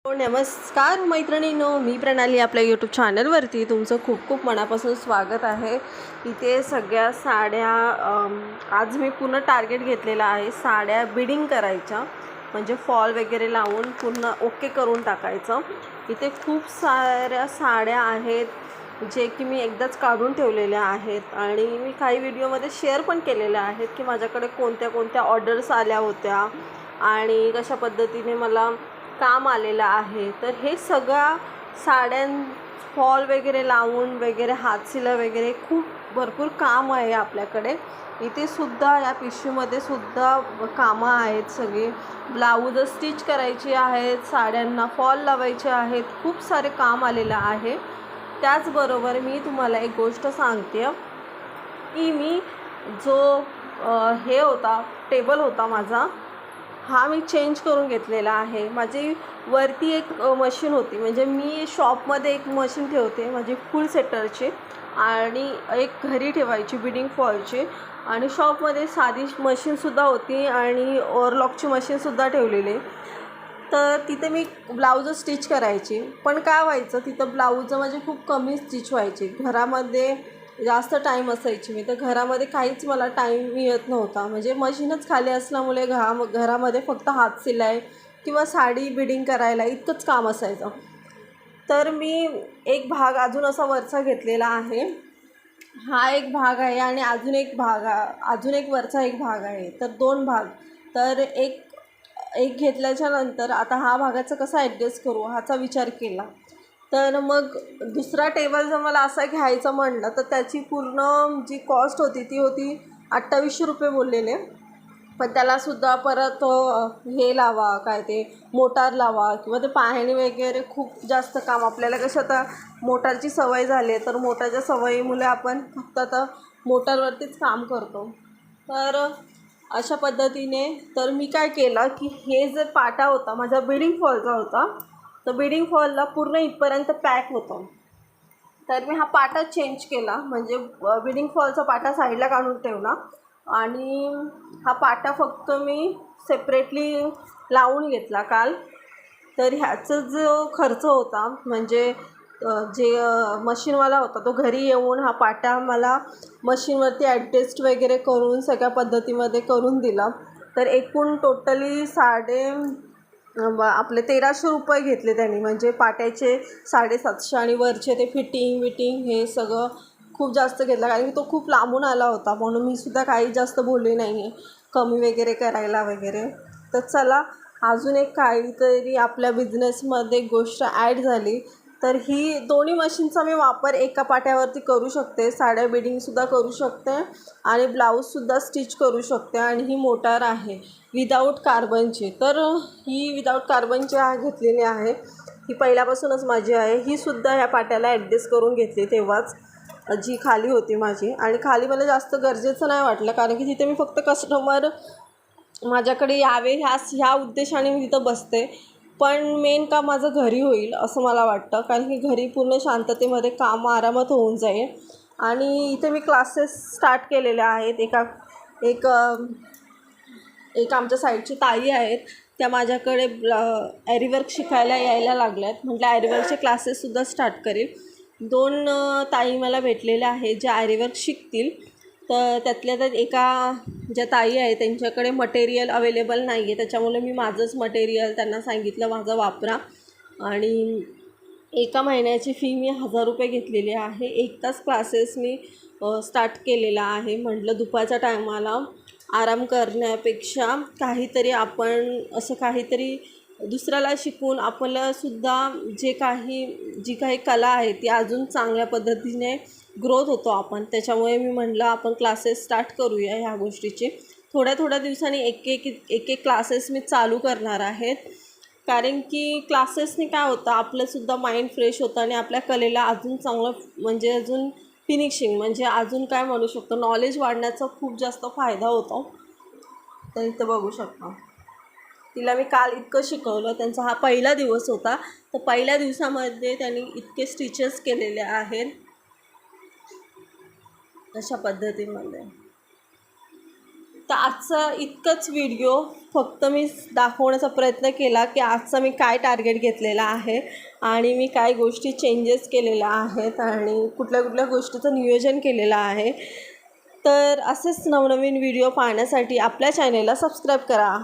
नमस्कार मैत्रिणींनो, मी प्रणाली आपल्या यूट्यूब चॅनलवरती तुमचं खूप खूप मनापासून स्वागत आहे. इथे सगळ्या साड्या आज मी पूर्ण टार्गेट घेतलेला आहे. साड्या बिडिंग करायच्या म्हणजे फॉल वगैरे लावून पूर्ण ओके करून टाकायचं. इथे खूप साऱ्या साड्या आहेत जे की मी एकदाच काढून ठेवलेल्या आहेत आणि मी काही व्हिडिओमध्ये शेअर पण केलेल्या आहेत की माझ्याकडे कोणत्या कोणत्या ऑर्डर्स आल्या होत्या आणि कशा पद्धतीने मला काम आलेलं आहे. तर हे सगळ्या साड्यां फॉल वगैरे लावून वगैरे हातशिला वगैरे खूप भरपूर काम आहे आपल्याकडे. इथे सुद्धा या पिशवीमध्ये सुद्धा कामं आहेत. सगळे ब्लाऊज स्टिच करायची आहेत, साड्यांना फॉल लावायचे आहेत, खूप सारे काम आलेलं आहे. त्याचबरोबर मी तुम्हाला एक गोष्ट सांगते की मी जो हे होता टेबल होता माझा, हा मी चेंज करून घेतलेला आहे. माझी वरती एक मशीन होती, म्हणजे मी शॉपमध्ये एक मशीन ठेवते माझी फुल सेटरची आणि एक घरी ठेवायची बिडिंग फॉलची, आणि शॉपमध्ये साधी मशीनसुद्धा होती आणि ओव्हरलॉकची मशीनसुद्धा ठेवलेली. तर तिथे मी ब्लाऊज स्टिच करायची. पण काय व्हायचं, तिथं ब्लाऊज माझे खूप कमी स्टिच व्हायचे. घरामध्ये जास्त टाईम असायची मी, तर घरामध्ये काहीच मला टाईम मिळत नव्हता. म्हणजे मशीनच खाली असल्यामुळे घरामध्ये फक्त हात शिलाई किंवा साडी बिडिंग करायला इतकंच काम असायचं. तर मी एक भाग अजून असा वरचा घेतलेला आहे. हा एक भाग आहे आणि अजून एक वरचा एक भाग आहे. तर दोन भाग. तर एक घेतल्याच्या नंतर आता हा भागाचा कसा ॲडजस्ट करू ह्याचा विचार केला. तर मग दुसरा टेबल जर मला असा घ्यायचं म्हणलं तर त्याची पूर्ण जी कॉस्ट होती ती होती 2800 रुपये बोललेले. पण त्यालासुद्धा परत हे लावा, काय ते मोटार लावा किंवा ते पाहणी वगैरे खूप जास्त काम. आपल्याला कसं आता मोटारची सवय झाली आहे, तर मोटारच्या सवयीमुळे आपण फक्त आता मोटारवरतीच काम करतो. तर अशा पद्धतीने तर मी काय केलं की हे जे पाटा होता माझा बिडिंग फॉलचा होता, तर बिडिंग फॉलला पूर्ण इथपर्यंत पॅक होतं. तर मी हा पाटा चेंज केला, म्हणजे बिडिंग फॉलचा पाटा साईडला काढून ठेवला आणि हा पाटा फक्त मी सेपरेटली लावून घेतला काल. तर ह्याचा जो खर्च होता, म्हणजे जे मशीनवाला होता तो घरी येऊन हा पाटा मला मशीनवरती ॲडजस्ट वगैरे करून सगळ्या पद्धतीमध्ये करून दिला. तर एकूण टोटली आपले 1300 रुपये घेतले त्यांनी, म्हणजे पाट्याचे 750 आणि वरचे ते फिटिंग हे सगळं खूप जास्त घेतला, कारण की तो खूप लांबून आला होता. म्हणून मी सुद्धा काही जास्त बोलले नाही आहे कमी वगैरे करायला वगैरे. तर चला, अजून एक काहीतरी आपल्या बिझनेसमध्ये गोष्ट ॲड झाली. तर ही दोन्ही मशीनचा मी वापर एका पाट्यावरती करू शकते. साड्या बिडिंगसुद्धा करू शकते आणि ब्लाऊजसुद्धा स्टिच करू शकते. आणि ही मोटार आहे विदाऊट कार्बनची. तर ही विदाऊट कार्बनची घेतलेली आहे. ही पहिल्यापासूनच माझी आहे. ही सुद्धा ह्या पाट्याला ॲडजस्ट करून घेतली तेव्हाच, जी खाली होती माझी. आणि खाली मला जास्त गरजेचं नाही वाटलं, कारण की तिथे मी फक्त कस्टमर माझ्याकडे यावे ह्या उद्देशाने मी तिथं बसते. पण मेन काम माझं घरी होईल असं मला वाटतं, कारण की घरी पूर्ण शांततेमध्ये काम आरामात होऊन जाईल. आणि इथे मी क्लासेस स्टार्ट केलेले आहेत. एक आमच्या साईडची ताई आहेत, त्या माझ्याकडे ॲरीवर्क शिकायला यायला लागल्यात. म्हटलं ॲरीवर्कचे क्लासेससुद्धा स्टार्ट करेल. 2 ताई मला भेटलेल्या आहेत ज्या ॲरीवर्क शिकतील. तर त्यातल्या त्यात एका ज्या ताई आहेत त्यांच्याकडे मटेरियल अवेलेबल नाही आहे, त्याच्यामुळे मी माझंच मटेरियल त्यांना सांगितलं माझं वापरा. आणि एका महिन्याची फी मी 1000 रुपये घेतलेली आहे. 1 तास क्लासेस मी स्टार्ट केलेला आहे. म्हटलं दुपारच्या टायमाला आराम करण्यापेक्षा काहीतरी आपण असं काहीतरी दुसऱ्याला शिकून आपल्यासुद्धा जी काही कला आहे ती अजून चांगल्या पद्धतीने ग्रोथ होतो आपण. त्याच्यामुळे मी म्हटलं आपण क्लासेस स्टार्ट करूया ह्या गोष्टीचे. थोड्या दिवसांनी एक क्लासेस मी चालू करणार आहेत, कारण की क्लासेसने काय होतं आपलंसुद्धा माइंड फ्रेश होतं आणि आपल्या कलेला अजून चांगलं म्हणजे अजून फिनिशिंग म्हणजे अजून काय म्हणू शकतो नॉलेज वाढण्याचा खूप जास्त फायदा होतो. तर इथं बघू शकता, तिला मी काल इतकं शिकवलं. त्यांचा हा पहिला दिवस होता, तर पहिल्या दिवसामध्ये त्यांनी इतके स्टिचेस केलेले आहेत अशा पद्धतीमध्ये. तर आजचा इतकंच व्हिडिओ फक्त मी दाखवण्याचा प्रयत्न केला की आजचा मी काय टार्गेट घेतलेला आहे आणि मी काय गोष्टी चेंजेस केलेल्या आहेत आणि कुठल्या कुठल्या गोष्टीचं नियोजन केलेलं आहे. तर असेच नवनवीन व्हिडिओ पाहण्यासाठी आपल्या चॅनेलला सबस्क्राईब करा.